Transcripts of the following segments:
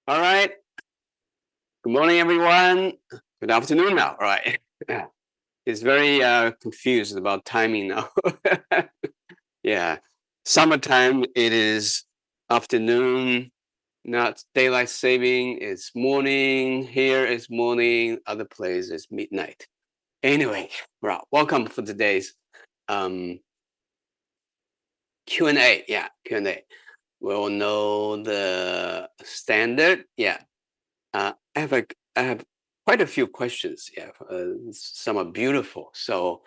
All right. Good morning, everyone. Good afternoon now. All right. It's very confused about timing now. Yeah. Summertime, it is afternoon, not daylight saving. It's morning. Here it's morning. Other place is midnight. Anyway, well, welcome for today's um, Q&A. Yeah, Q&A. We all know the standard. Yeah. I have quite a few questions. Yeah, some are beautiful. So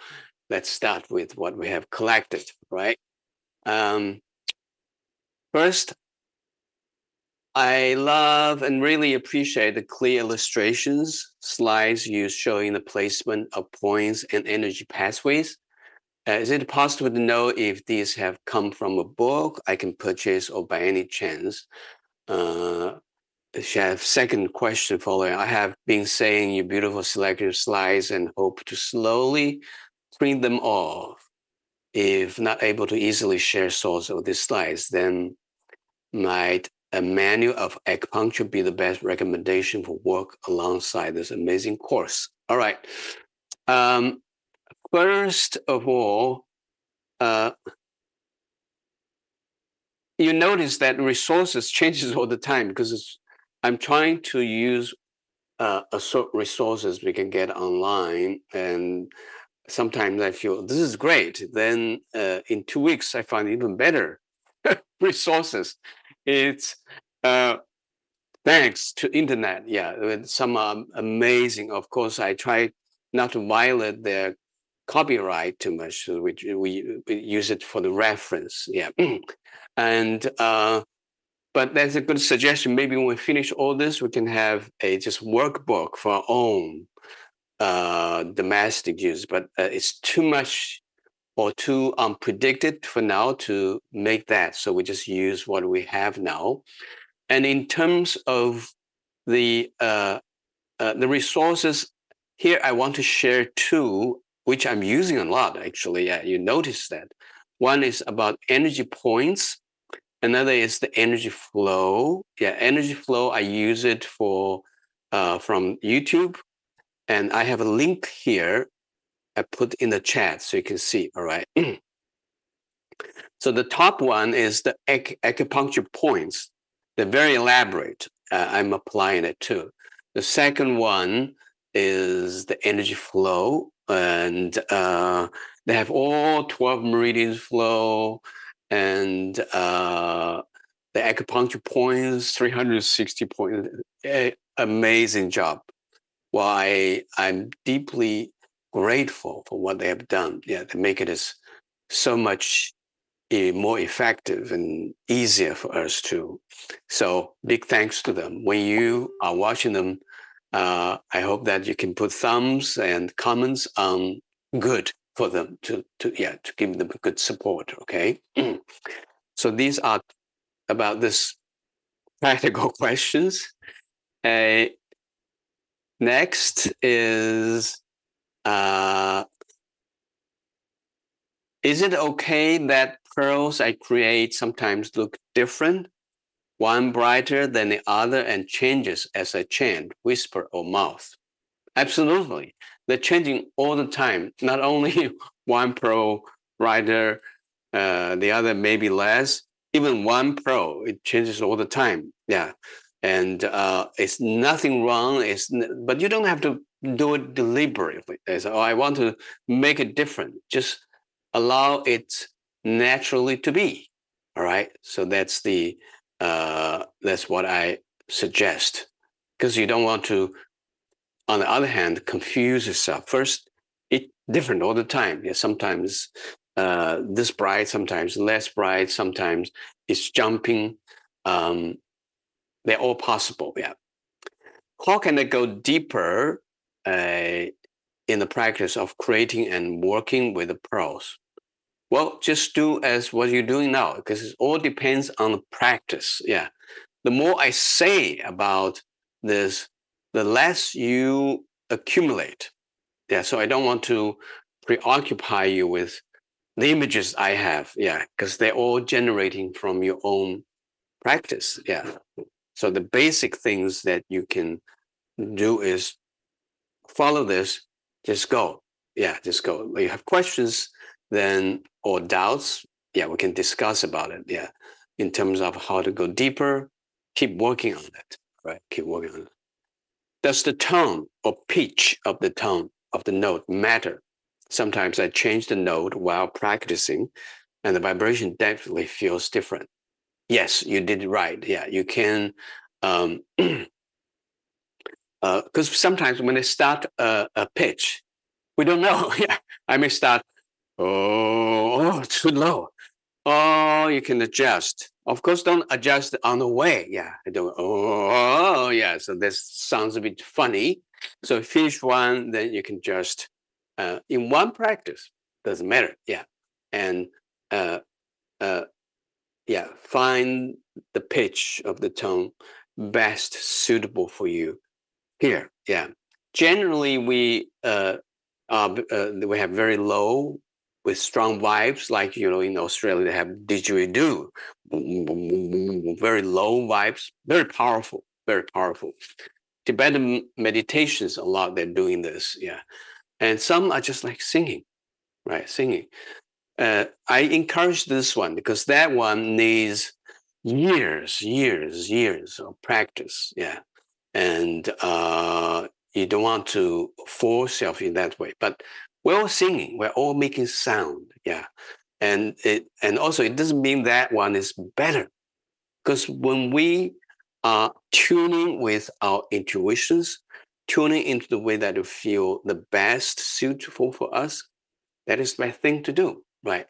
let's start with what we have collected, right? Um, First, I love and really appreciate the clear illustrations, slides you showing the placement of points and energy pathways. Is it possible to know if these have come from a book I can purchase or by any chance? Uh, Second question following. I have been saying your beautiful selected slides and hope to slowly print them off. If not able to easily share source of these slides, then might A Manual of Acupuncture be the best recommendation for work alongside this amazing course? All right. Um, First of all, uh, you notice that resources changes all the time because I'm trying to use resources we can get online, and sometimes I feel this is great. Then in 2 weeks, I find even better resources. It's thanks to internet. Yeah, with some amazing. Of course, I try not to violate their copyright too much. So we use it for the reference. Yeah, and but that's a good suggestion. Maybe when we finish all this, we can have a just workbook for our own domestic use. But it's too much or too unpredicted for now to make that. So we just use what we have now. And in terms of the resources here, I want to share two, which I'm using a lot actually. Yeah, you notice that. One is about energy points. Another is the energy flow. Yeah, energy flow. I use it for from YouTube, and I have a link here. I put in the chat so you can see. All right. So the top one is the acupuncture points. They're very elaborate. I'm applying it too. The second one is the energy flow, and they have all 12 meridians flow, and the acupuncture points, 360 points. Amazing job. Why I'm deeply grateful for what they have done. Yeah, they make it as so much more effective and easier for us too. So big thanks to them. When you are watching them, I hope that you can put thumbs and comments on good for them to give them a good support. Okay. So these are about this practical questions. Next is it okay that pearls I create sometimes look different, one brighter than the other, and changes as I chant, whisper, or mouth? Absolutely. They're changing all the time. Not only one pearl brighter, the other maybe less. Even one pearl, it changes all the time. Yeah. And it's nothing wrong. But you don't have to do it deliberately. Oh, I want to make it different. Just allow it naturally to be. All right. So that's what I suggest, because you don't want to, on the other hand, confuse yourself. First, it's different all the time. Yeah, sometimes this bright, sometimes less bright, sometimes it's jumping. They're all possible. Yeah. How can I go deeper in the practice of creating and working with the pearls? Well, just do as what you're doing now, because it all depends on the practice. Yeah. The more I say about this, the less you accumulate. Yeah. So I don't want to preoccupy you with the images I have. Yeah. Because they're all generating from your own practice. Yeah. So the basic things that you can do is follow this, just go. Yeah, just go. If you have questions then or doubts, yeah, we can discuss about it. Yeah, in terms of how to go deeper, keep working on it, right? Keep working on it. Does the tone or pitch of the tone of the note matter? Sometimes I change the note while practicing, and the vibration definitely feels different. Yes, you did it right. Yeah, you can. Because sometimes when I start a pitch, we don't know. Yeah, I may start, too low. Oh, you can adjust. Of course, don't adjust on the way. Yeah, I don't. Yeah. So this sounds a bit funny. So finish one, then you can just in one practice. Doesn't matter. Yeah, and uh, uh, yeah, find the pitch of the tone best suitable for you. Here, yeah. Generally, we have very low with strong vibes, like in Australia they have didgeridoo, very low vibes, very powerful, very powerful. Tibetan meditations a lot they're doing this, yeah, and some are just like singing, right? Singing. I encourage this one because that one needs years of practice, yeah, and you don't want to force yourself in that way. But we're all singing, we're all making sound, yeah. And also it doesn't mean that one is better, because when we are tuning with our intuitions, tuning into the way that we feel the best suitable for us, that is my thing to do, right?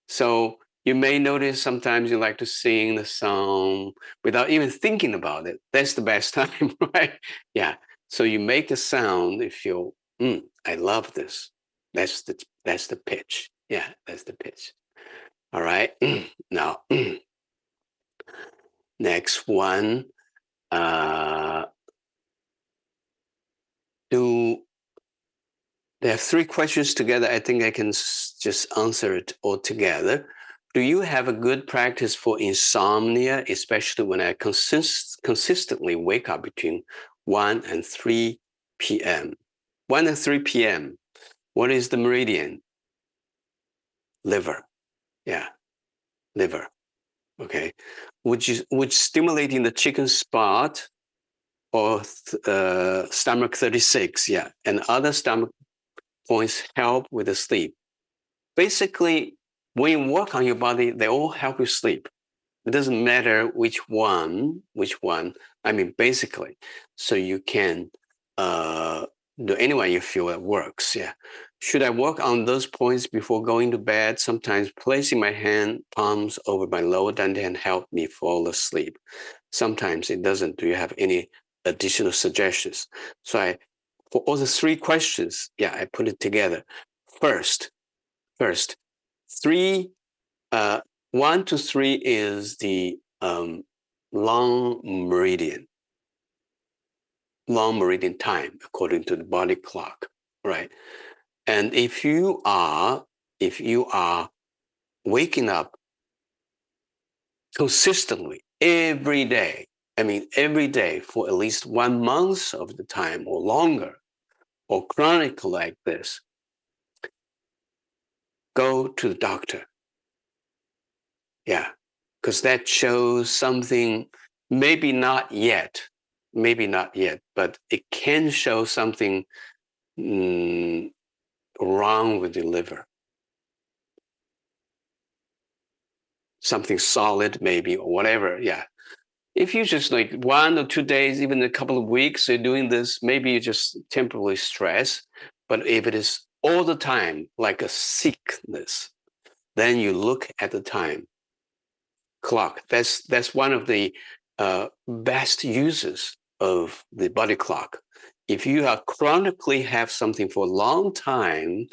So you may notice sometimes you like to sing the song without even thinking about it. That's the best time, right? Yeah. So you make the sound, you feel, I love this. That's the pitch. Yeah, that's the pitch. All right. Now, next one. Uh, do There are three questions together. I think I can just answer it all together. Do you have a good practice for insomnia, especially when I consistently wake up between 1 and 3 p.m.? 1 and 3 p.m. What is the meridian? Liver. Yeah, liver. Okay. Which stimulating the chicken spot or stomach 36, yeah, and other stomach points help with the sleep. Basically, when you work on your body, they all help you sleep. It doesn't matter which one, I mean, basically, so you can do any way you feel it works. Yeah. Should I work on those points before going to bed? Sometimes placing my hand palms over my lower dantian help me fall asleep. Sometimes it doesn't. Do you have any additional suggestions? So for all the three questions, yeah, I put it together. First, three, 1 to 3 is the long meridian time according to the body clock, right? And if you are waking up consistently every day, I mean every day for at least 1 month of the time or longer, or chronic like this, go to the doctor. Yeah, because that shows something, maybe not yet, but it can show something wrong with the liver. Something solid, maybe, or whatever. Yeah. If you just like 1 or 2 days, even a couple of weeks, you're doing this, maybe you just temporarily stress. But if it is all the time, like a sickness, then you look at the time clock. That's one of the best uses of the body clock. If you are chronically have something for a long time,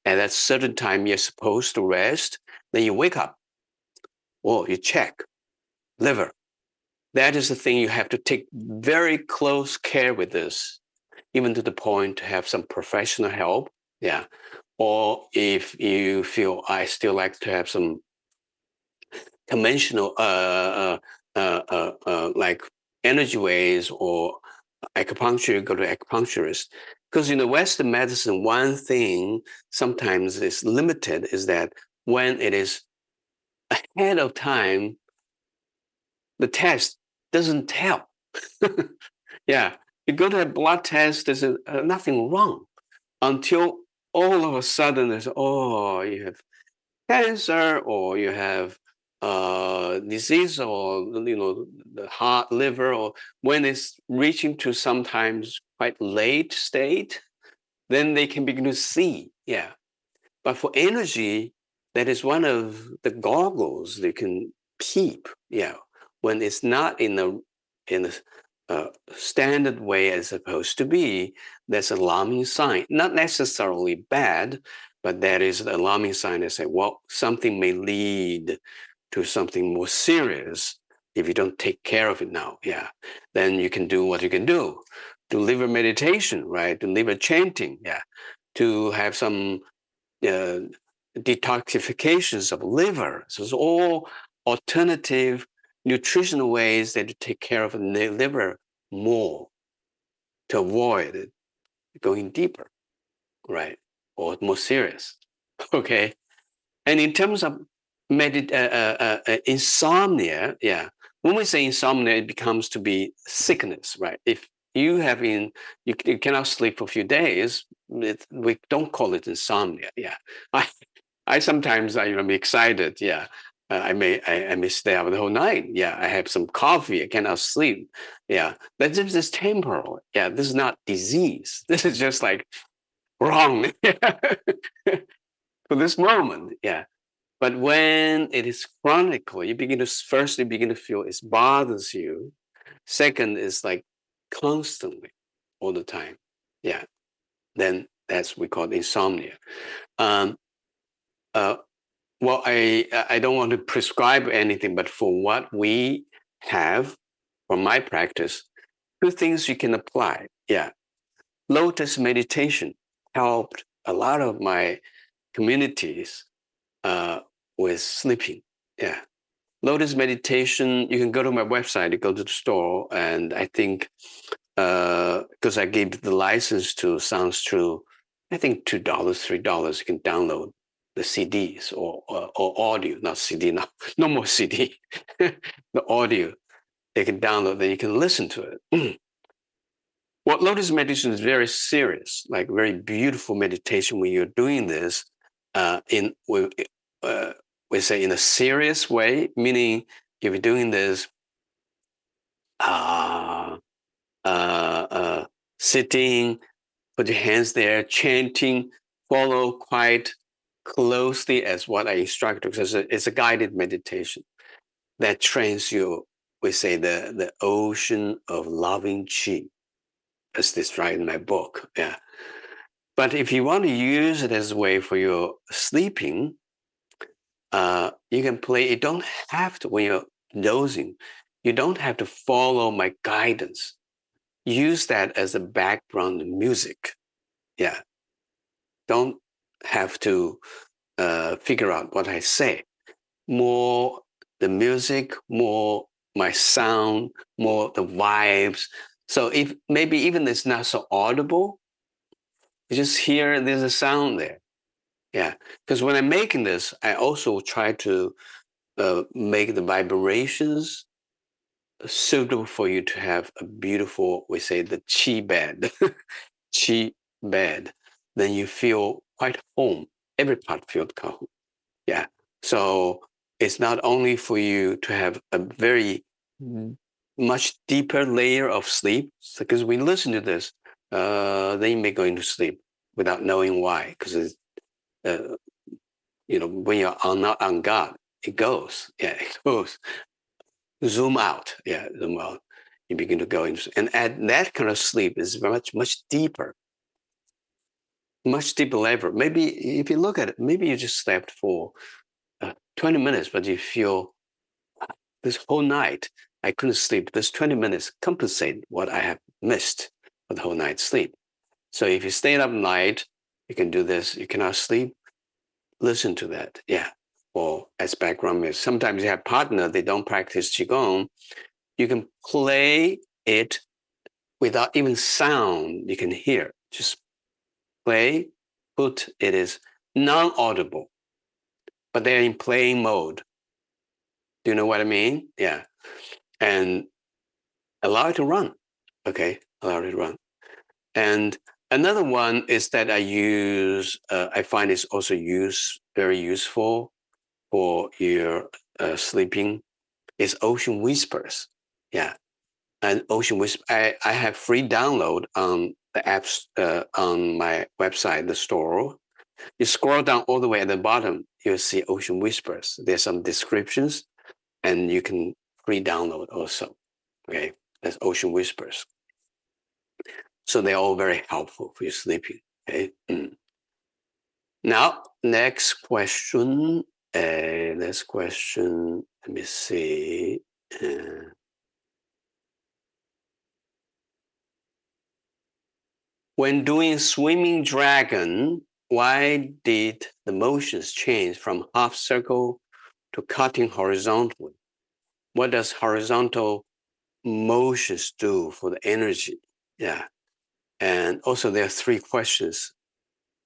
and at a certain time you're supposed to rest, then you wake up, or you check liver. That is the thing you have to take very close care with this, even to the point to have some professional help. Yeah. Or if you feel I still like to have some conventional like energy waves or acupuncture, go to acupuncturist. Because in the Western medicine, one thing sometimes is limited is that when it is ahead of time, the test doesn't tell. Yeah, you go to a blood test, there's nothing wrong until all of a sudden there's, oh, you have cancer or you have disease or, you know, the heart, liver, or when it's reaching to sometimes quite late state, then they can begin to see. Yeah. But for energy, that is one of the goggles they can keep. Yeah. When it's not in a standard way as supposed to be, that's an alarming sign. Not necessarily bad, but that is an alarming sign to say, well, something may lead to something more serious if you don't take care of it now. Yeah. Then you can do what you can do. To liver meditation, right? To liver chanting, yeah. To have some detoxifications of liver. So it's all alternative nutritional ways that you take care of the liver more to avoid it going deeper, right? Or more serious. Okay. And in terms of insomnia, yeah. When we say insomnia, it becomes to be sickness, right? If you have you cannot sleep for a few days, we don't call it insomnia. Yeah. I sometimes I'm excited. Yeah. I may stay up the whole night. Yeah. I have some coffee. I cannot sleep. Yeah. But this is temporal. Yeah. This is not disease. This is just like wrong for this moment. Yeah. But when it is chronically, you begin to feel it bothers you. Second is like constantly, all the time. Yeah. Then that's we call insomnia. Um, uh, well, I don't want to prescribe anything, but for what we have from my practice, two things you can apply. Yeah. Lotus meditation helped a lot of my communities with sleeping. Yeah. Lotus meditation, you can go to my website, you go to the store, and I think because I gave the license to Sounds True, I think $2, $3, you can download the CDs or audio, not CD, no more CD, the audio. They can download, then you can listen to it. Well, Lotus meditation is very serious, like very beautiful meditation when you're doing this we say in a serious way, meaning if you're doing this uh, sitting, put your hands there, chanting, follow quite closely as what I instruct, because it's a guided meditation that trains you, we say the ocean of loving chi, as described in my book. Yeah. But if you want to use it as a way for your sleeping, you can play. You don't have to, when you're dozing, you don't have to follow my guidance. Use that as a background music. Yeah. Don't have to figure out what I say. More the music, more my sound, more the vibes. So if maybe even it's not so audible, you just hear there's a sound there. Yeah. Because when I'm making this, I also try to make the vibrations suitable for you to have a beautiful, we say the chi bed, chi bed. Then you feel quite home. Every part feels home. Yeah. So it's not only for you to have a very much deeper layer of sleep, because when you listen to this, then you may go into sleep without knowing why, because it's, when you're not on God, it goes. Yeah, it goes. Zoom out. Yeah, zoom out. You begin to go into, and at that kind of sleep is much deeper, much deeper level. Maybe if you look at it, maybe you just slept for 20 minutes, but you feel this whole night I couldn't sleep. This 20 minutes compensate what I have missed for the whole night's sleep. So if you stay up night, you can do this. You cannot sleep, listen to that. Yeah. Or as background music. Sometimes you have partner, they don't practice Qigong. You can play it without even sound. You can hear. Just play, it is non-audible, but they're in playing mode. Do you know what I mean? Yeah. And allow it to run. Okay, allow it to run. And another one is that I use, I find it's also very useful for your sleeping, is ocean whispers. Yeah. And ocean whisper, I have free download on the apps on my website, the store. You scroll down all the way at the bottom, you'll see ocean whispers. There's some descriptions, and you can free download also. Okay, that's ocean whispers. So they're all very helpful for your sleeping. Okay. Now, next question. Next question. Let me see. When doing swimming dragon, why did the motions change from half circle to cutting horizontally? What does horizontal motions do for the energy? Yeah. And also there are three questions.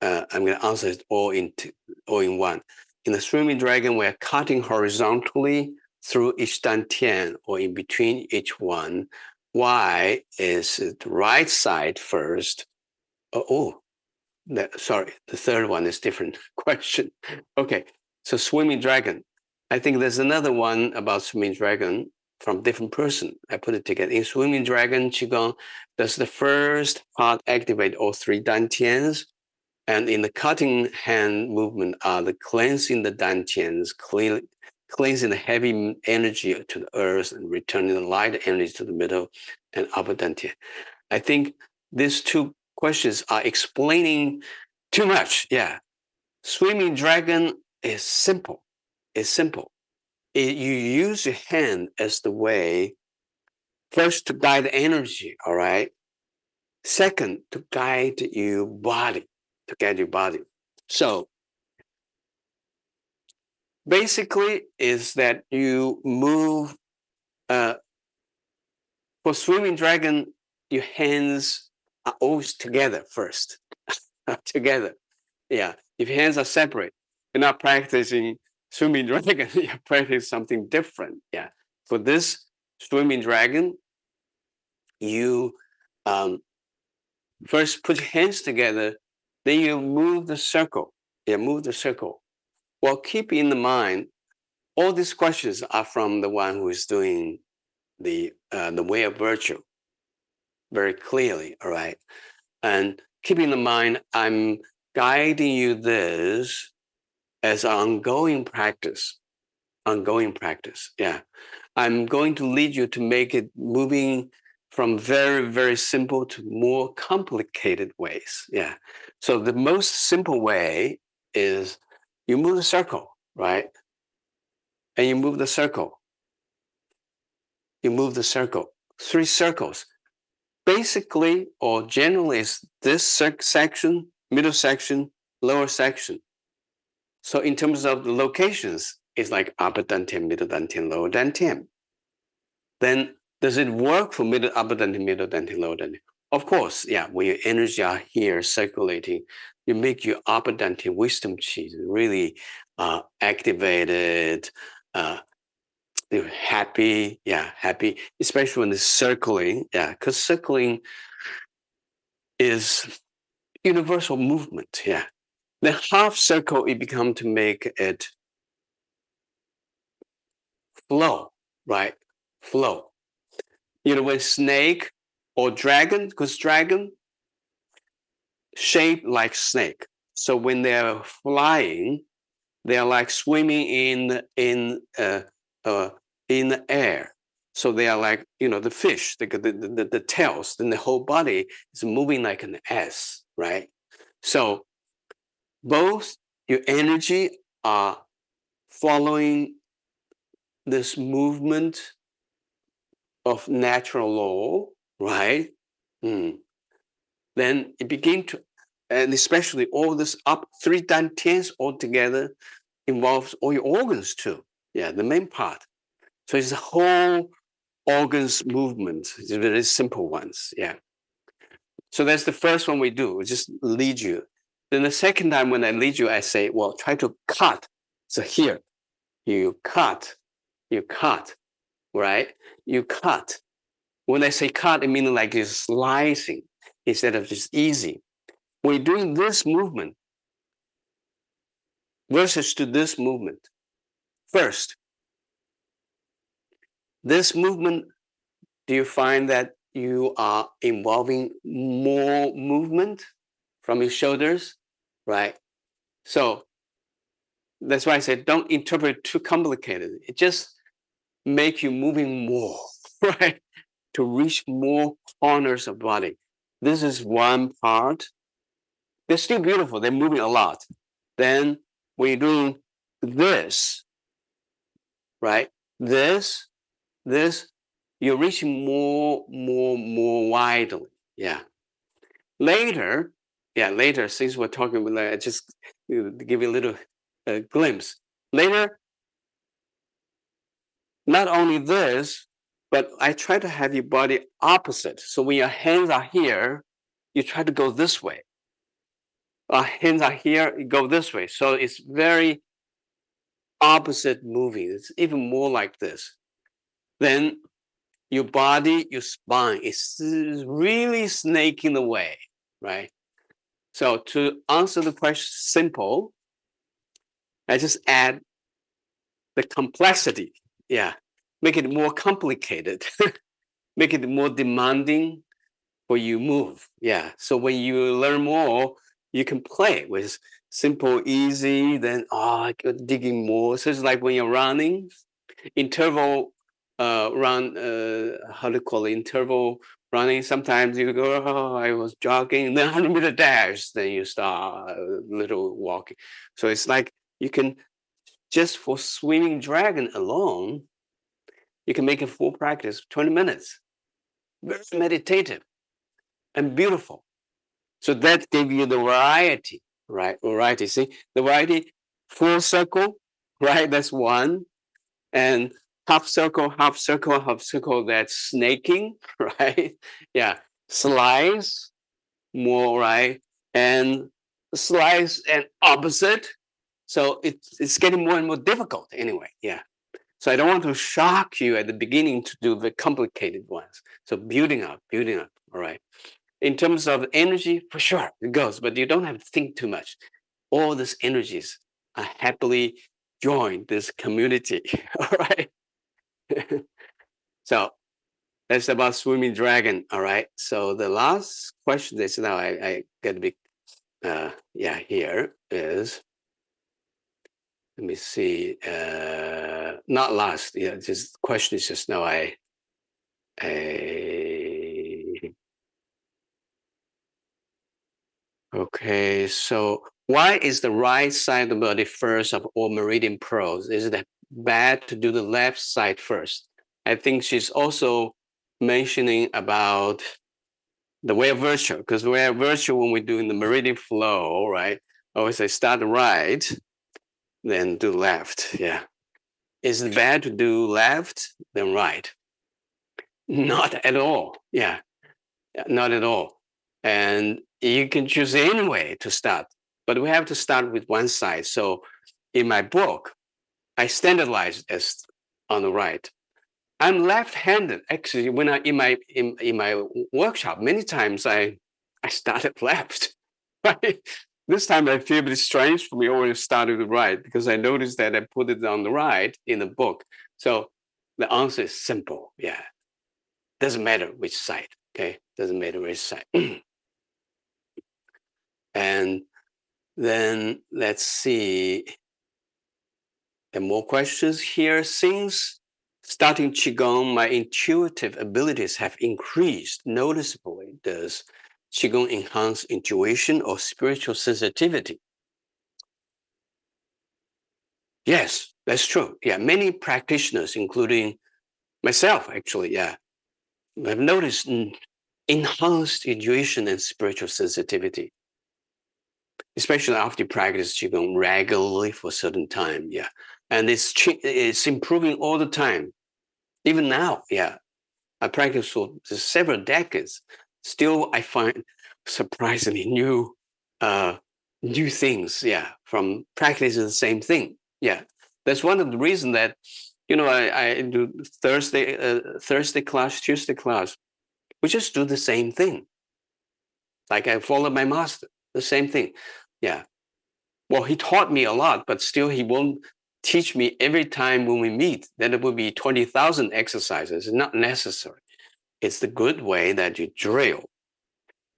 I'm going to answer it all in one. In the swimming dragon, we're cutting horizontally through each dantian or in between each one. Why is it right side first? Sorry, the third one is different question. Okay, so swimming dragon. I think there's another one about swimming dragon from different person. I put it together. In swimming dragon Qigong, does the first part activate all three dantians? And in the cutting hand movement are the cleansing the dantians, cleansing the heavy energy to the earth and returning the light energy to the middle and upper dantian. I think these two questions are explaining too much. Yeah. Swimming dragon is simple. It's simple. You use your hand as the way, first to guide the energy, all right? Second, to guide your body, So basically is that you move, for swimming dragon, your hands are always together first, together. Yeah, if your hands are separate, you're not practicing swimming dragon, you're practicing something different. Yeah, for this swimming dragon, you first put your hands together, then you move the circle. Yeah, move the circle. Well, keep in mind, all these questions are from the one who is doing the way of virtue very clearly, all right? And keeping in mind, I'm guiding you this as an ongoing practice. Yeah. I'm going to lead you to make it moving from very, very simple to more complicated ways. Yeah. So the most simple way is you move the circle, right? And you move the circle. You move the circle. 3 circles. Basically, or generally, is this section, middle section, lower section. So in terms of the locations, it's like upper dantian, middle dantian, lower dantian. Then does it work for middle, upper dantian, middle dantian, lower dantian? Of course, yeah. When your energy are here circulating, you make your upper dantian wisdom chi really activated, you're happy, yeah, happy, especially when it's circling, yeah, because circling is universal movement, yeah. The half circle, it become to make it flow, right? Flow. You know, when snake or dragon, because dragon shaped like snake. So when they're flying, they're like swimming in the air. So they are like, you know, the fish, the tails, then the whole body is moving like an S, right? So both your energy are following this movement of natural law, right? Then it begin to, and especially all this up 3 dantians altogether involves all your organs too. Yeah, the main part. So it's the whole organs movement, very simple ones. Yeah. So that's the first one we do. We just lead you. Then the second time when I lead you, I say, well, try to cut. So here, you cut, right? You cut. When I say cut, it means like you're slicing instead of just easy. When you're doing this movement versus to this movement, first, this movement, do you find that you are involving more movement from your shoulders, right? So that's why I said don't interpret too complicated. It just make you moving more, right? To reach more corners of body. This is one part. They're still beautiful. They're moving a lot. Then when you're doing this, right? This, you're reaching more widely. Yeah. Later, since we're talking about, just give you a little glimpse. Later, not only this, but I try to have your body opposite. So when your hands are here, you try to go this way. Hands are here, you go this way. So it's very opposite moving. It's even more like this. Then your body, your spine is really snaking away, right? So to answer the question simple, I just add the complexity. Yeah. Make it more complicated. Make it more demanding for you move. Yeah. So when you learn more, you can play with simple, easy, then digging more. So it's like when you're running, interval run, how do you call it? Interval running. Sometimes you go, I was jogging, then 100-meter dash, then you start a little walking. So it's like you can, just for swimming dragon alone, you can make a full practice, 20 minutes. Very meditative and beautiful. So that gave you the variety, right? Variety. See, the variety, full circle, right? That's one. And half circle, half circle, half circle, that's snaking, right? Yeah. Slice, more, right? And slice and opposite. So it's getting more and more difficult anyway. Yeah. So I don't want to shock you at the beginning to do the complicated ones. So building up, all right. In terms of energy, for sure, it goes, but you don't have to think too much. All these energies are happily join this community, all right? So that's about swimming dragon, all right? So the last question is now I got to be, here is, let me see, not last, just question is just now okay, so why is the right side of the body first of all meridian pros? Is it bad to do the left side first? I think she's also mentioning about the way of virtue, because the way of virtue, when we're doing the meridian flow, right? Always I start right, then do left. Yeah. Is it bad to do left, then right? Not at all. Yeah. Not at all. And you can choose any way to start, but we have to start with one side. So in my book, I standardized as on the right. I'm left-handed. Actually, when in my workshop, many times I started left. Right? This time I feel it's strange for me always started right because I noticed that I put it on the right in the book. So the answer is simple. Yeah. Doesn't matter which side. Okay. Doesn't matter which side. And then let's see. There are more questions here. Since starting Qigong, my intuitive abilities have increased noticeably. Does Qigong enhance intuition or spiritual sensitivity? Yes, that's true. Yeah, many practitioners, including myself, actually, have noticed enhanced intuition and spiritual sensitivity, especially after you practice Qigong regularly for a certain time. Yeah. And it's improving all the time. Even now, yeah. I practiced for several decades. Still, I find surprisingly new things. Yeah, from practicing the same thing. Yeah, that's one of the reasons that I do Thursday class, Tuesday class. We just do the same thing. Like I follow my master, the same thing. Yeah. Well, he taught me a lot, but still he won't teach me every time when we meet. Then it would be 20,000 exercises. It's not necessary. It's the good way that you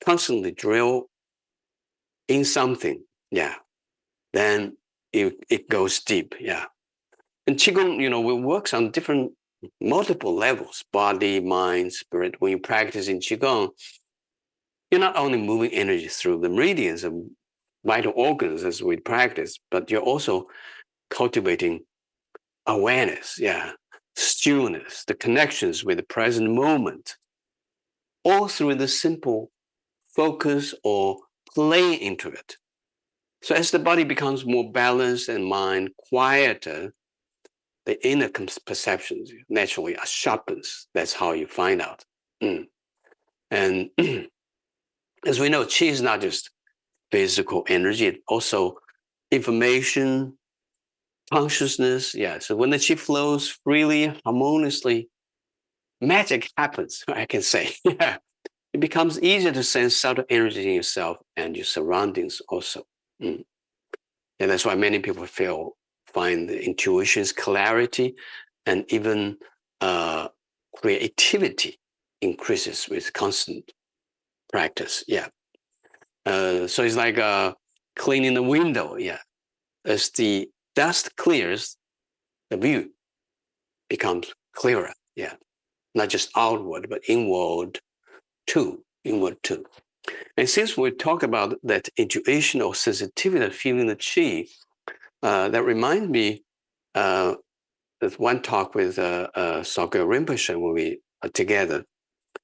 constantly drill in something. Yeah. Then it goes deep. Yeah. And Qigong, we works on multiple levels, body, mind, spirit. When you practice in Qigong, you're not only moving energy through the meridians and vital organs as we practice, but you're also cultivating awareness, stillness, the connections with the present moment, all through the simple focus or play into it. So as the body becomes more balanced and mind quieter, the inner perceptions naturally are sharpens. That's how you find out. And as we know, qi is not just physical energy, it's also information, consciousness. Yeah. So when the qi flows freely, harmoniously, magic happens, I can say. Yeah. It becomes easier to sense subtle energy in yourself and your surroundings also. And that's why many people find the intuition's clarity and even creativity increases with constant practice. Yeah. So it's like cleaning the window. Yeah. As the dust clears, the view becomes clearer. Yeah. Not just outward, but inward too. And since we talk about that intuition or sensitivity of feeling the qi, that reminds me of one talk with Sogyal Rinpoche when we are together,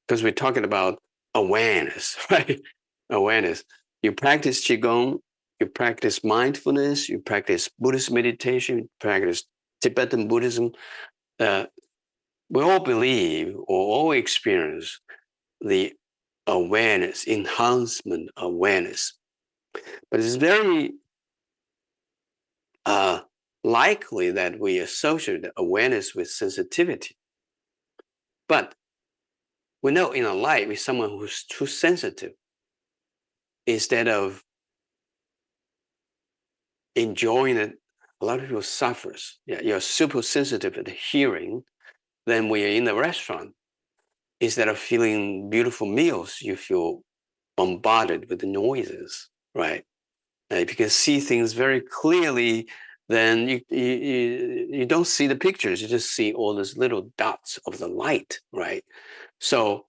because we're talking about awareness, right? Awareness. You practice Qigong, you practice mindfulness, you practice Buddhist meditation, you practice Tibetan Buddhism. We all believe or all experience the awareness, enhancement awareness. But it's very likely that we associate awareness with sensitivity. But we know in our life, with someone who's too sensitive, instead of enjoying it, a lot of people suffers. Yeah, you're super sensitive at hearing. Then when you're in the restaurant, instead of feeling beautiful meals, you feel bombarded with the noises, right? If you can see things very clearly, then you don't see the pictures. You just see all those little dots of the light, right? So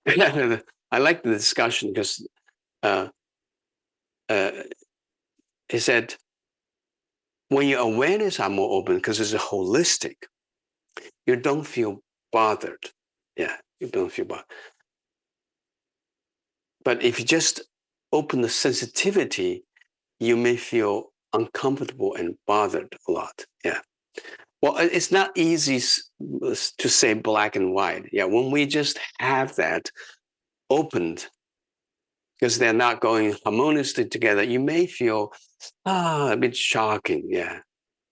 I like the discussion because he said, when your awareness are more open, because it's a holistic, you don't feel bothered. Yeah, you don't feel bothered. But if you just open the sensitivity, you may feel uncomfortable and bothered a lot. Yeah. Well, it's not easy to say black and white. Yeah. When we just have that opened, because they're not going harmoniously together, you may feel a bit shocking. Yeah.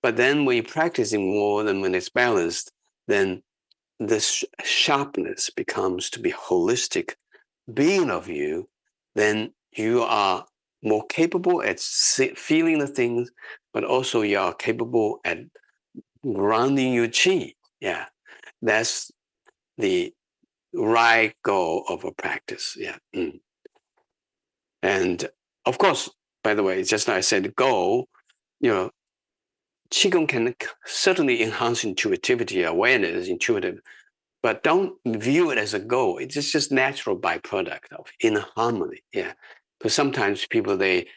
But then when you're practicing more than when it's balanced, then this sharpness becomes to be holistic being of you, then you are more capable at feeling the things, but also you are capable at grounding your qi. Yeah, that's the right goal of a practice. Yeah. And of course, by the way, just like I said, goal, Qigong can certainly enhance intuitivity, awareness, intuitive, but don't view it as a goal. It's just natural byproduct of inner harmony. Yeah. Because sometimes people, they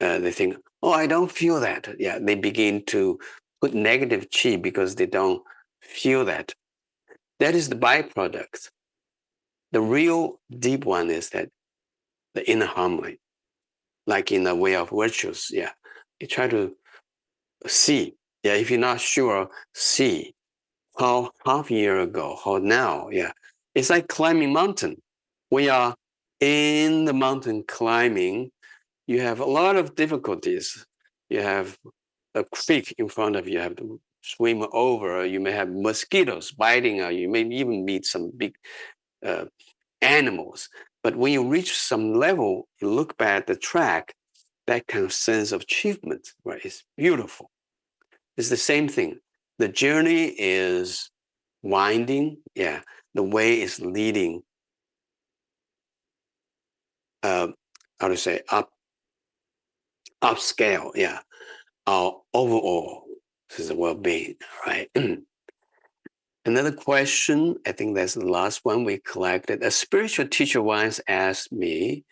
think, oh, I don't feel that. Yeah. They begin to put negative qi because they don't feel that. That is the byproduct. The real deep one is that the inner harmony, like in the way of virtues. Yeah. You try to see. Yeah. If you're not sure, see how half a year ago, how now. Yeah. It's like climbing mountain. We are in the mountain climbing. You have a lot of difficulties. You have a creek in front of you. You have to swim over. You may have mosquitoes biting you. You may even meet some big animals. But when you reach some level, you look back at the track, that kind of sense of achievement, right? It's beautiful. It's the same thing. The journey is winding. Yeah. The way is leading, how to say, upscale. Yeah. Our overall is the well-being, right? Another question, I think that's the last one we collected. A spiritual teacher once asked me,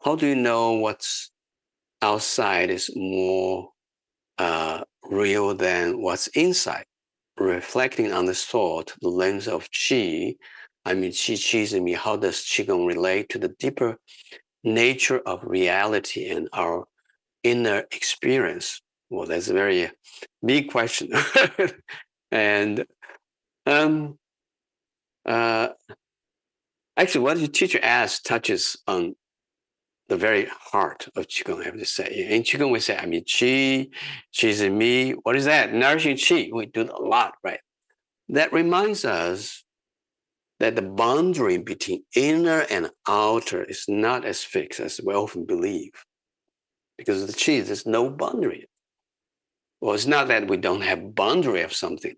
how do you know what's outside is more real than what's inside? Reflecting on the thought, the lens of Qi, Qi in me, how does Qigong relate to the deeper nature of reality and our inner experience? Well, that's a very big question. And actually, what your teacher asks touches on the very heart of Qigong, I have to say. In Qigong, we say, Qi, Qi's in me. What is that? Nourishing Qi. We do a lot, right? That reminds us that the boundary between inner and outer is not as fixed as we often believe. Because the Qi, there's no boundary. Well, it's not that we don't have boundary of something.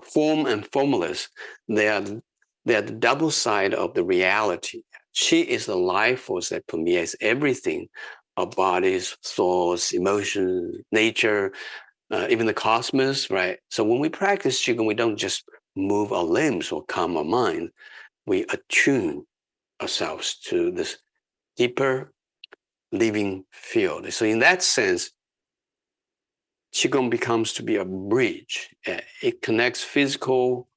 Form and formless, they are the double side of the reality. Qi is the life force that permeates everything, our bodies, thoughts, emotions, nature, even the cosmos, right? So when we practice Qigong, we don't just move our limbs or calm our mind. We attune ourselves to this deeper living field. So in that sense, Qigong becomes to be a bridge. It connects physical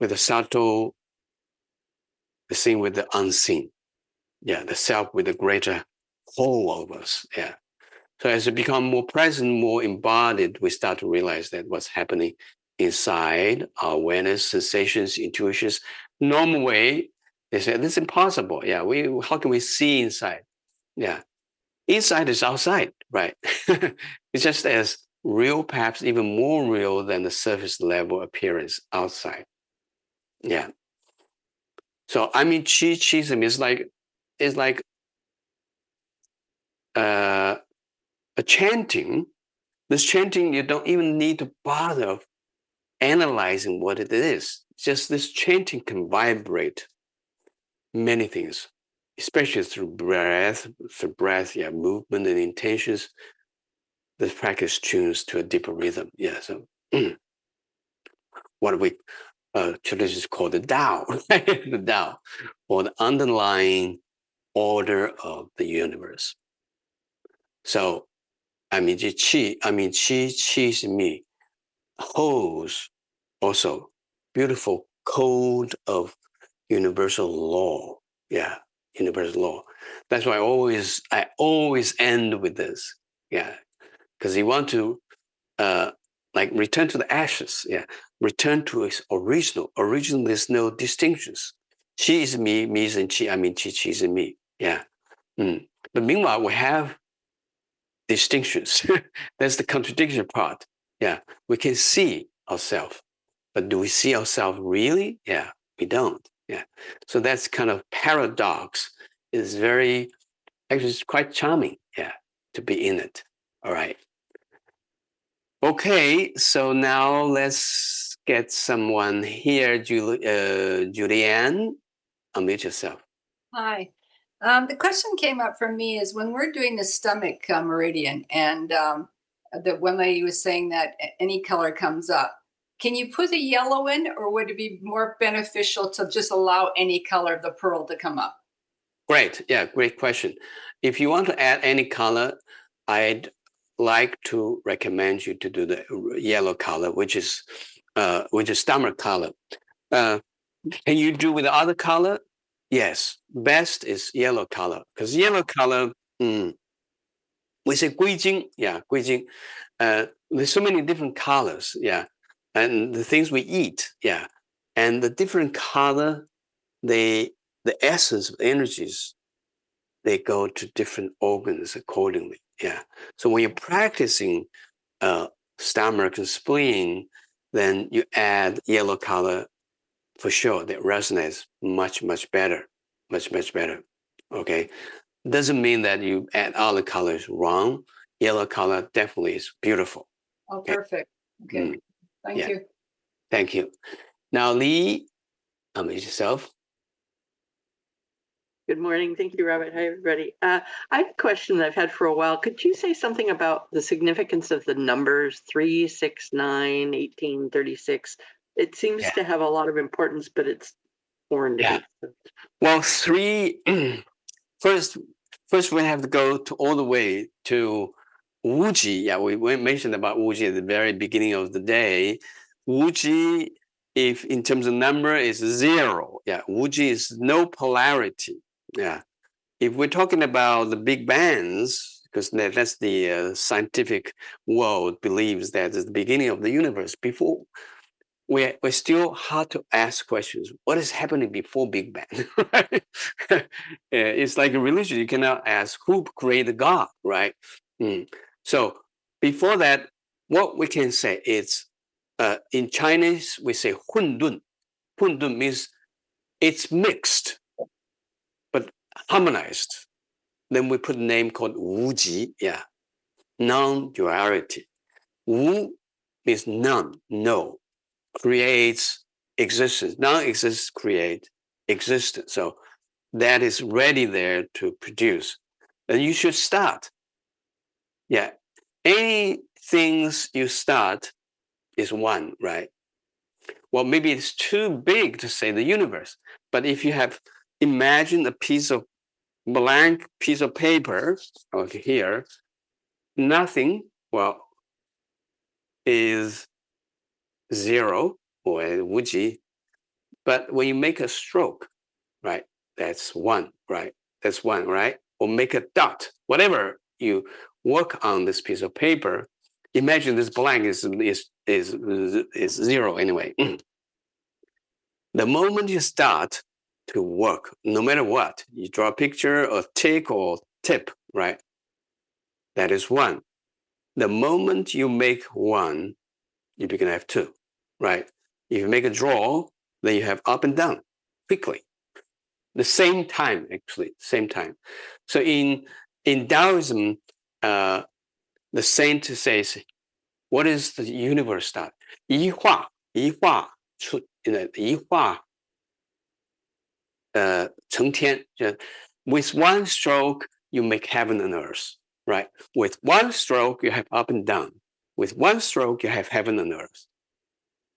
with the subtle, the seen with the unseen. Yeah, the self with the greater whole of us. Yeah. So as it become more present, more embodied, we start to realize that what's happening inside our awareness, sensations, intuitions. Normal way, they say this is impossible. Yeah, how can we see inside? Yeah, inside is outside, right? It's just as real, perhaps even more real than the surface level appearance outside. Yeah. So Qism is like a chanting. This chanting, you don't even need to bother analyzing what it is. Just this chanting can vibrate many things, especially through breath, yeah, movement and intentions. This practice tunes to a deeper rhythm. Yeah. So what we traditions call the Tao, right? The Tao, or the underlying order of the universe. So Qi is me, holds also beautiful code of universal law. Yeah, universal law. That's why I always end with this. Yeah, because you want to like return to the ashes. Yeah, return to its original. Original, there's no distinctions. Qi is me, me is in Qi. Qi is in me. Yeah. But meanwhile, we have distinctions. That's the contradiction part. Yeah, we can see ourselves, but do we see ourselves really? Yeah, we don't. Yeah, so that's kind of paradox. Is very actually it's quite charming. Yeah, to be in it. All right. Okay, so now let's get someone here. Julianne, unmute yourself. Hi. The question came up for me is when we're doing the stomach meridian, and the one lady was saying that any color comes up. Can you put the yellow in, or would it be more beneficial to just allow any color of the pearl to come up? Great. Yeah, great question. If you want to add any color, I'd like to recommend you to do the yellow color, which is stomach color. Can you do with the other color? Yes, best is yellow color because yellow color, we say 归经, yeah, 归经. There's so many different colors, yeah, and the things we eat, yeah, And the different color, the essence of energies, they go to different organs accordingly. Yeah. So when you're practicing stomach and spleen, then you add yellow color for sure. That resonates much, much better. Much, much better. Okay. Doesn't mean that you add other colors wrong. Yellow color definitely is beautiful. Oh, Okay. perfect. Okay. Thank Yeah. you. Thank you. Now, Lee, unmute yourself. Good morning. Thank you, Robert. Hi, everybody. I have a question that I've had for a while. Could you say something about the significance of the numbers 3, 6, 9, 18, 36? It seems to have a lot of importance, but it's foreign to me. Well, 3, first we have to go to all the way to Wuji. Yeah, we mentioned about Wuji at the very beginning of the day. Wuji, if in terms of number, is 0. Yeah, Wuji is no polarity. Yeah. If we're talking about the big bangs, because that's the scientific world believes that it's the beginning of the universe. Before, we're still hard to ask questions. What is happening before Big Bang? Right? It's like a religion. You cannot ask who created God, right? So before that, what we can say is, in Chinese, we say 混沌. 混沌 means it's mixed, but harmonized. Then we put a name called Wuji, yeah, non-duality. Wu means none, no, creates existence. Non-existence create existence. So that is ready there to produce. And you should start. Yeah. Any things you start is one, right? Well, maybe it's too big to say the universe. But if you have imagined a blank piece of paper, okay, here, nothing, well, is 0 or Wuji. But when you make a stroke, right, that's 1, right? That's 1, right? Or make a dot, whatever you work on this piece of paper, imagine this blank is 0 anyway. The moment you start to work, no matter what, you draw a picture or tick or tip, right? That is 1. The moment you make 1, you begin to have 2, right? If you make a draw, then you have up and down quickly. The same time, actually, same time. So in Taoism, the saint says, what is the universe start? 一画出一画成天. With one stroke, you make heaven and earth, right? With one stroke, you have up and down. With one stroke, you have heaven and earth.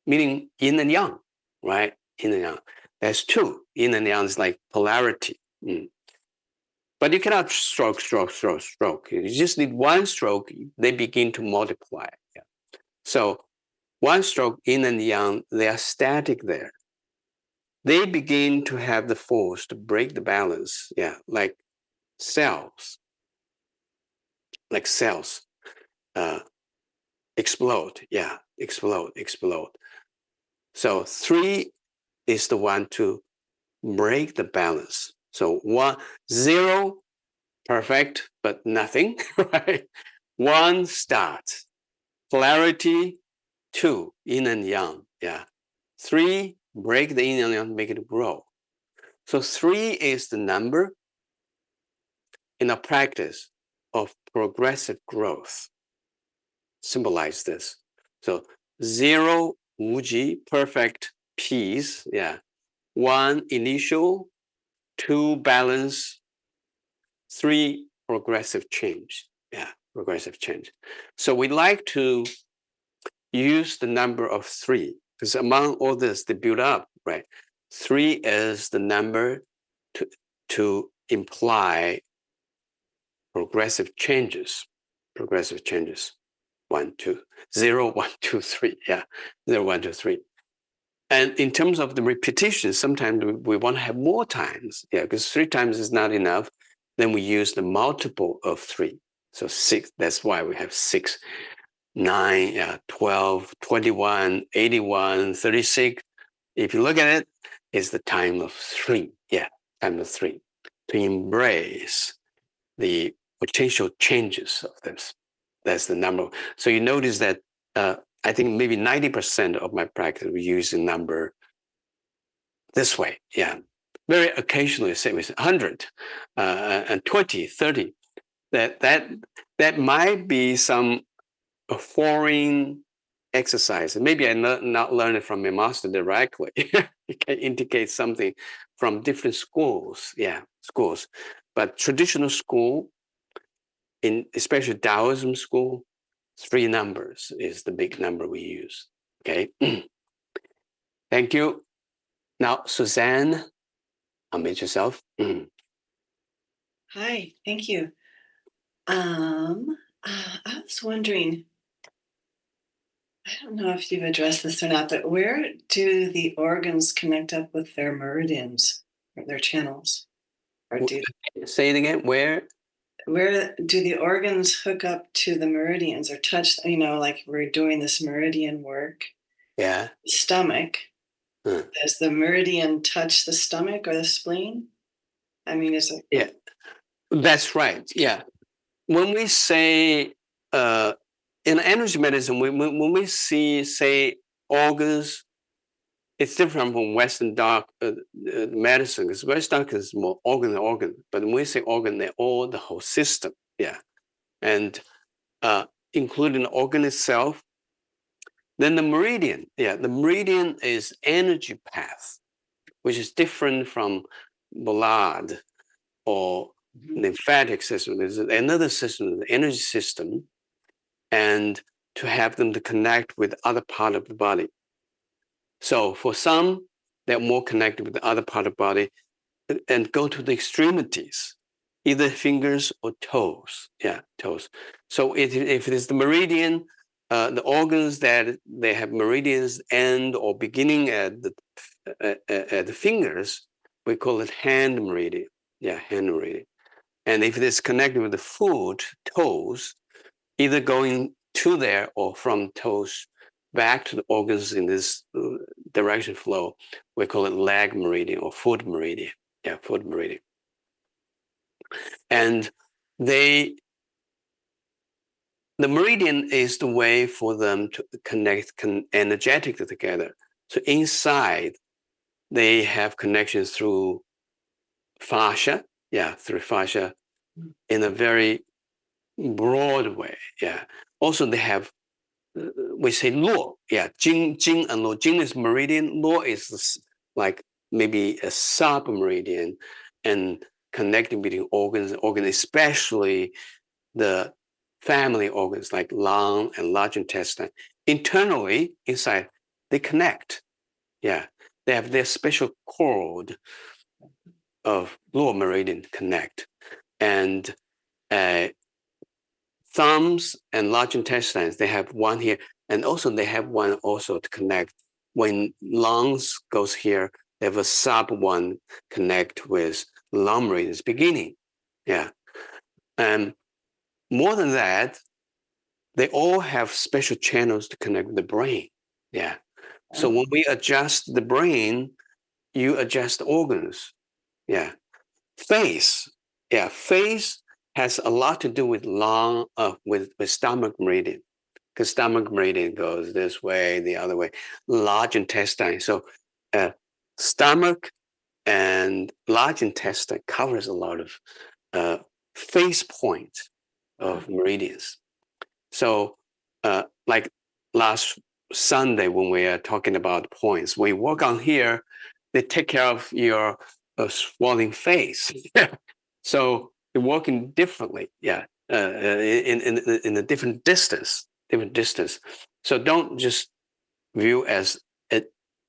Meaning yin and yang, right? Yin and yang. That's 2. Yin and yang is like polarity. But you cannot stroke. You just need one stroke, they begin to multiply. Yeah. So one stroke, yin and yang, they are static there. They begin to have the force to break the balance. Yeah, like cells. Like cells explode. Yeah, explode. So 3 is the one to break the balance. So 1, 0, perfect, but nothing, right? 1, start. Polarity, 2, yin and yang, yeah. 3, break the yin and yang, make it grow. So 3 is the number in a practice of progressive growth. Symbolize this. So 0, Wuji, perfect peace, yeah. 1, initial. 2, balance. 3, progressive change. Yeah, progressive change. So we like to use the number of 3 because among all this, they build up, right? 3 is the number to imply progressive changes. 1, 2, 0, 1, 2, 3. Yeah, 0, 1, 2, 3. And in terms of the repetition, sometimes we want to have more times. Yeah, because 3 times is not enough. Then we use the multiple of 3. So 6, that's why we have 6, 9, 12, 21, 81, 36. If you look at it, it's the time of 3. Yeah, time of 3. To embrace the potential changes of this. That's the number. So you notice that I think maybe 90% of my practice we use the number this way. Yeah. Very occasionally, say with 100 and 20, 30. That might be some foreign exercise. Maybe I not learn it from my master directly. It can indicate something from different schools. Yeah, schools. But traditional school, in especially Taoism school, 3 numbers is the big number we use. Okay. Thank you. Now, Suzanne, unmute yourself. Hi, thank you. I was wondering, I don't know if you've addressed this or not, but where do the organs connect up with their meridians or their channels? Or Say it again. Where do the organs hook up to the meridians or touch, like we're doing this meridian work? Yeah. Stomach. Does the meridian touch the stomach or the spleen? I mean, is it? Yeah, that's right. Yeah. When we say in energy medicine, when we say organs, it's different from Western dark medicine. Because Western dark is more organ. But when we say organ, they're all the whole system. Yeah. And including the organ itself. Then the meridian. Yeah, the meridian is energy path, which is different from blood or lymphatic system. There's another system, the energy system, and to have them to connect with other part of the body. So for some, they're more connected with the other part of the body and go to the extremities, either fingers or toes. Yeah, toes. So if it is the meridian, the organs that they have meridians end or beginning at the fingers, we call it hand meridian. Yeah, hand meridian. And if it is connected with the foot, toes, either going to there or from toes back to the organs in this direction flow, we call it leg meridian or foot meridian. Yeah, foot meridian. And the meridian is the way for them to connect energetically together. So inside, they have connections through fascia. Yeah, through fascia in a very broad way. Yeah. Also, they have, we say luo. Yeah, jing and luo. Jing is meridian. Luo is like maybe a sub-meridian and connecting between organs, especially the family organs like lung and large intestine. Internally, inside, they connect. Yeah, they have their special cord of lower meridian connect. And thumbs and large intestines, they have one here. And also they have one also to connect. When lungs goes here, they have a sub one connect with lung meridians beginning. Yeah. And more than that, they all have special channels to connect with the brain. Yeah. So when we adjust the brain, you adjust the organs. Yeah. Face. Yeah. Face has a lot to do with lung, with stomach meridian, because stomach meridian goes this way, the other way, large intestine. So stomach and large intestine covers a lot of face points of meridians. So like last Sunday when we are talking about points, we work on here, they take care of your swelling face. So they're working differently, yeah, in a different distance. So don't just view as an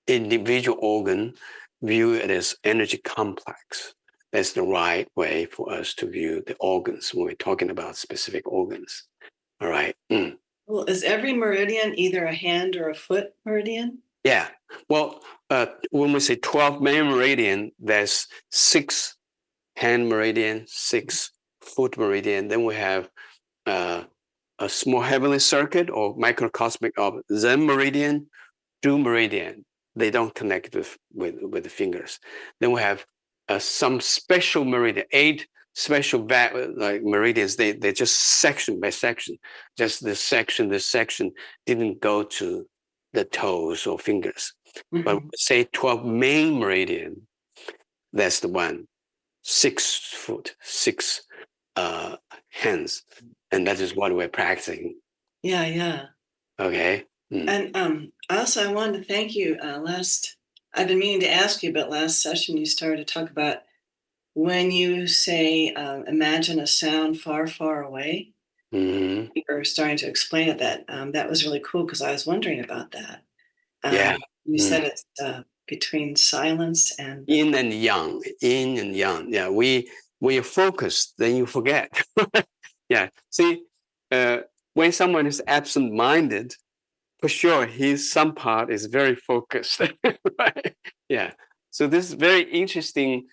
individual organ, view it as energy complex. That's the right way for us to view the organs when we're talking about specific organs. All right. Well, is every meridian either a hand or a foot meridian? Yeah. Well, when we say 12 main meridian, there's 6 hand meridian, 6 foot meridian. Then we have a small heavenly circuit or microcosmic of Zen meridian, Du meridian, they don't connect with the fingers. Then we have some special meridian, 8 special like meridians. They just section by section. Just this section didn't go to the toes or fingers. But say 12 main meridian, that's the one. 6 foot, 6 hands, and that is what we're practicing. Yeah. Okay. And also, I wanted to thank you. I've been meaning to ask you, but last session you started to talk about when you say imagine a sound far, far away. Mm-hmm. You were starting to explain it. That was really cool because I was wondering about that. Yeah. You said it's between silence and yin and yang. Yin and yang. Yeah. When you focus, then you forget. Yeah. See, when someone is absent-minded, for sure, some part is very focused, right? Yeah. So this is very interesting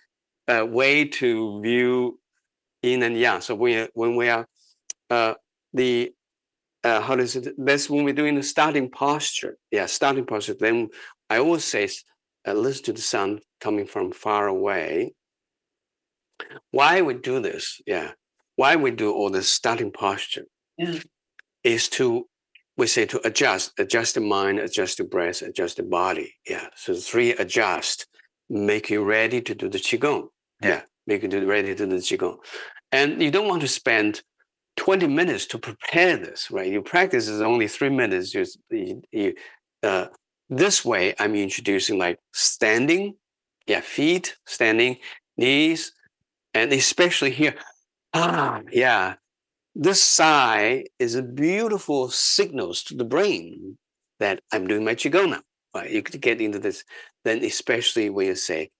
way to view yin and yang. So when we are how does it? That's when we're doing the starting posture. Yeah, starting posture. Then I always say, listen to the sound coming from far away. Why we do this? Yeah. Why we do all this starting posture? Yeah. Is we say to adjust the mind, adjust the breath, adjust the body. Yeah. So 3 adjust, make you ready to do the Qigong. Yeah. Make you ready to do the Qigong. And you don't want to spend 20 minutes to prepare this, right? Your practice is only 3 minutes. This way, I'm introducing like standing, feet, standing, knees, and especially here. Yeah. This sigh is a beautiful signals to the brain that I'm doing my Qigong now. Right? You could get into this. Then especially when you say,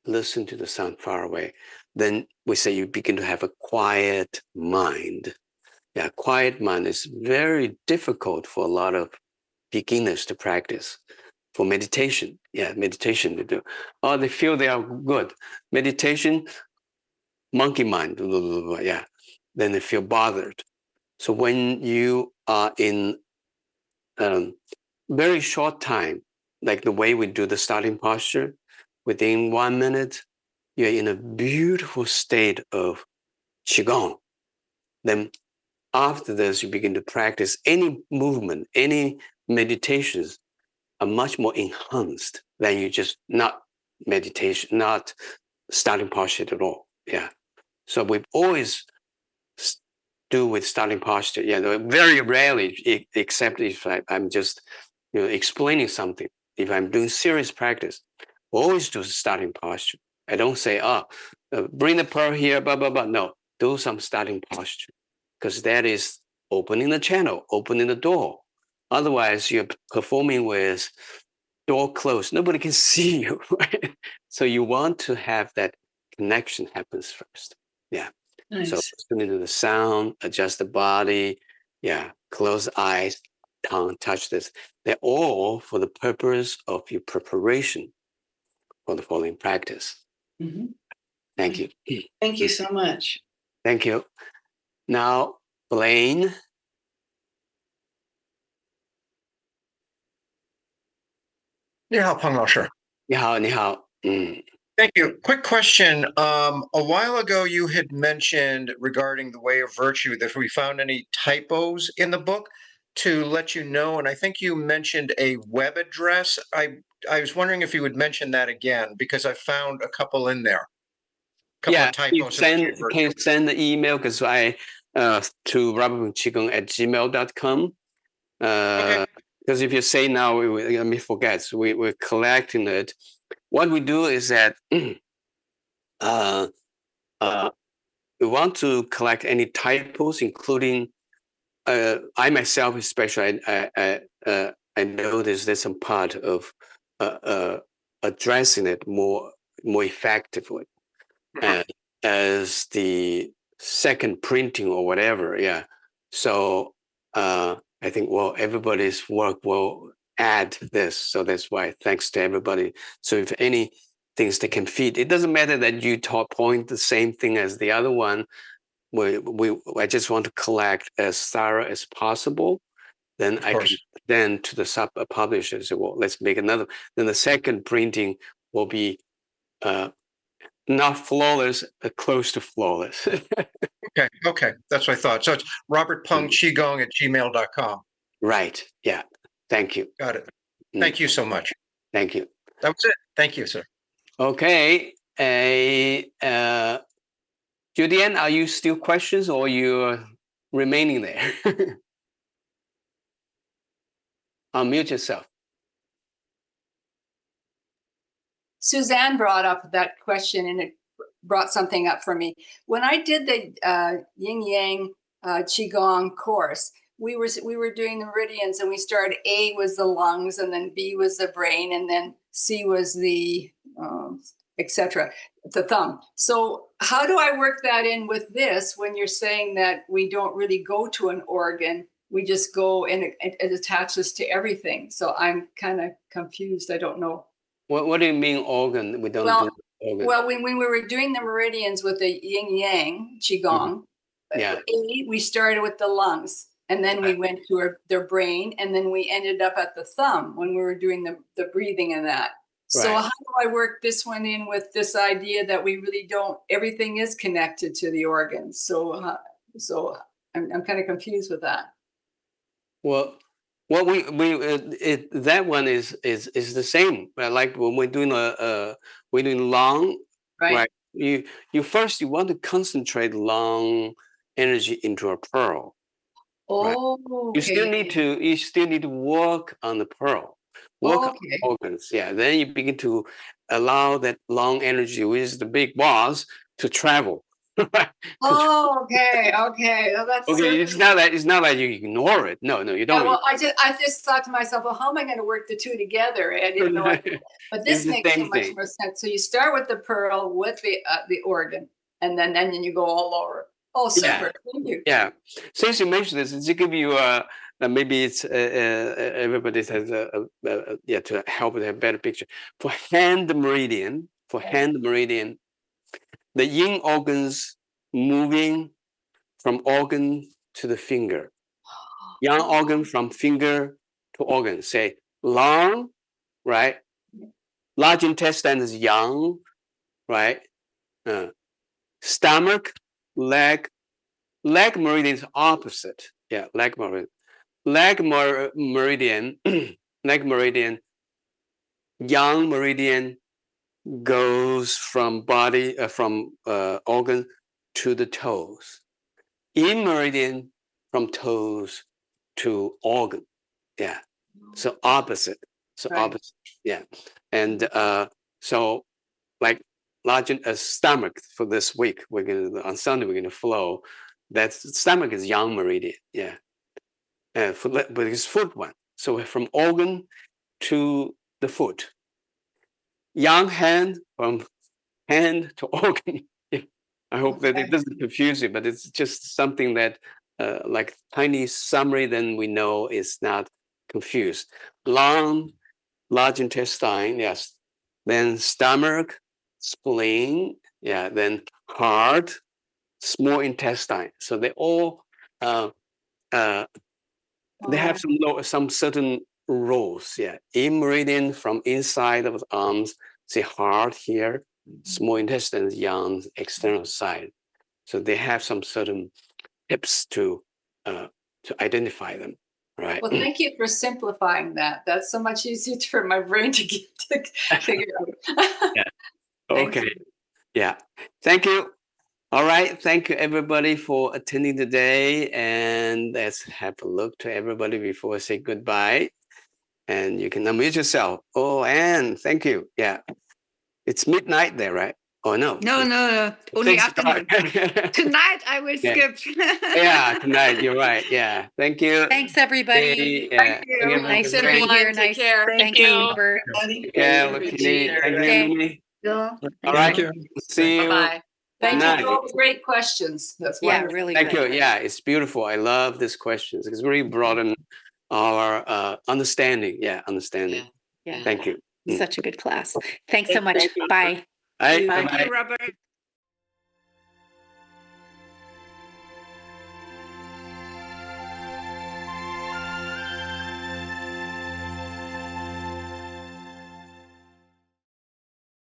listen to the sound far away, then we say you begin to have a quiet mind. Yeah, quiet mind is very difficult for a lot of beginners to practice. For meditation, meditation to do. Oh, they feel they are good. Meditation, monkey mind, yeah. Then they feel bothered. So when you are in very short time, like the way we do the starting posture, within 1 minute, you're in a beautiful state of Qigong. Then after this, you begin to practice any movement, any meditations are much more enhanced than you just not meditation, not starting posture at all. Yeah. So we always do with starting posture. Yeah, very rarely, except if I'm just explaining something. If I'm doing serious practice, always do starting posture. I don't say, bring the pearl here, blah, blah, blah. No, do some starting posture because that is opening the channel, opening the door. Otherwise, you're performing with door closed. Nobody can see you, right? So you want to have that connection happens first. Yeah. Nice. So listening to the sound, adjust the body. Yeah. Close eyes, tongue, touch this. They're all for the purpose of your preparation for the following practice. Mm-hmm. Thank you. Thank you so much. Thank you. Now, Blaine. 你好，彭老师。你好，你好。Thank you. Quick question. A while ago, you had mentioned regarding the way of virtue that if we found any typos in the book to let you know, and I think you mentioned a web address. I was wondering if you would mention that again because I found a couple in there. Of typos. Can send the email because to robinqigong@gmail.com. Okay. Because if you say now, let me forget. So we're collecting it. What we do is that we want to collect any typos, including I myself, especially. I noticed there's some part of addressing it more effectively, as the second printing or whatever. Yeah. So I think everybody's work will add this. So that's why thanks to everybody. So if any things that can fit, it doesn't matter that you point the same thing as the other one. I just want to collect as thorough as possible. then Of I can course. then to the sub publisher say, well, let's make another. Then the second printing will be not flawless, but close to flawless. Okay. That's what I thought. So it's robertpengqigong@gmail.com. Right. Yeah. Thank you. Got it. Mm. Thank you so much. Thank you. That was it. Thank you, sir. Okay. Julian, are you still questions or you remaining there? Unmute yourself. Suzanne brought up that question and it brought something up for me. When I did the yin yang Qigong course, we were doing the meridians, and we started, A was the lungs, and then B was the brain, and then C was the etc., the thumb. So how do I work that in with this when you're saying that we don't really go to an organ, we just go and it attaches to everything? So I'm kind of confused. I don't know. What do you mean organ? We don't do organ. Well, when we were doing the meridians with the yin yang Qigong, we started with the lungs, and then we went to their brain, and then we ended up at the thumb when we were doing the breathing and that. So how do I work this one in with this idea that we really don't, everything is connected to the organs? So I'm kind of confused with that. Well, that one is the same. Like when we're doing lung, right? You first you want to concentrate lung energy into a pearl. Oh, right? You still need to work on the pearl. Work on the organs. Yeah. Then you begin to allow that lung energy, which is the big boss, to travel. Oh, okay. Well, that's okay. It's not that you ignore it. No, you don't. Yeah, well, I just thought to myself, well, how am I going to work the two together? I didn't know. But this makes so much more sense. So you start with the pearl, with the organ, and then you go all over. Oh, super! Yeah. Thank you. Yeah. Since you mentioned this, to give you maybe it's everybody has to help with a better picture. For hand meridian, the yin organs moving from organ to the finger. Yang organ from finger to organ. Say lung, right? Large intestine is yang, right? Stomach, leg meridian is opposite. Yeah, leg meridian. Leg meridian, yang meridian goes from body, from organ to the toes. Yin meridian from toes to organ. Yeah. So opposite. Opposite. Yeah. And so like large stomach for this week, on Sunday we're gonna flow. That stomach is yang meridian. Yeah. But it's foot one. So from organ to the foot. Yang hand from hand to organ. I hope that it doesn't confuse you, but it's just something that like tiny summary, then we know it's not confused. Lung, large intestine, yes. Then stomach, spleen, yeah. Then heart, small intestine. So they all they have some certain roles. Yeah, in meridian from inside of the arms, say heart here, small intestine, yang external side. So they have some certain tips to identify them. Right. Well, thank you for simplifying that. That's so much easier for my brain to get to figure out. Yeah. Okay. Yeah. Thank you. All right. Thank you, everybody, for attending today. And let's have a look to everybody before I say goodbye. And you can unmute yourself. Oh, Anne, thank you. Yeah. It's midnight there, right? Oh, no. No. Only afternoon. Tonight I will skip. Yeah, tonight. You're right. Yeah. Thank you. Thanks, everybody. Thank you. Nice to be here. Nice. Thank you. Robert. Yeah, thank you. All right. See you. Bye-bye. Thank you for all the great questions. That's wonderful. really Thank you. Yeah, it's beautiful. I love these questions. It's really broadened our understanding. Yeah, understanding. Yeah. Thank you. Such a good class. Thanks so much. Bye. Bye. Thank you, Robert.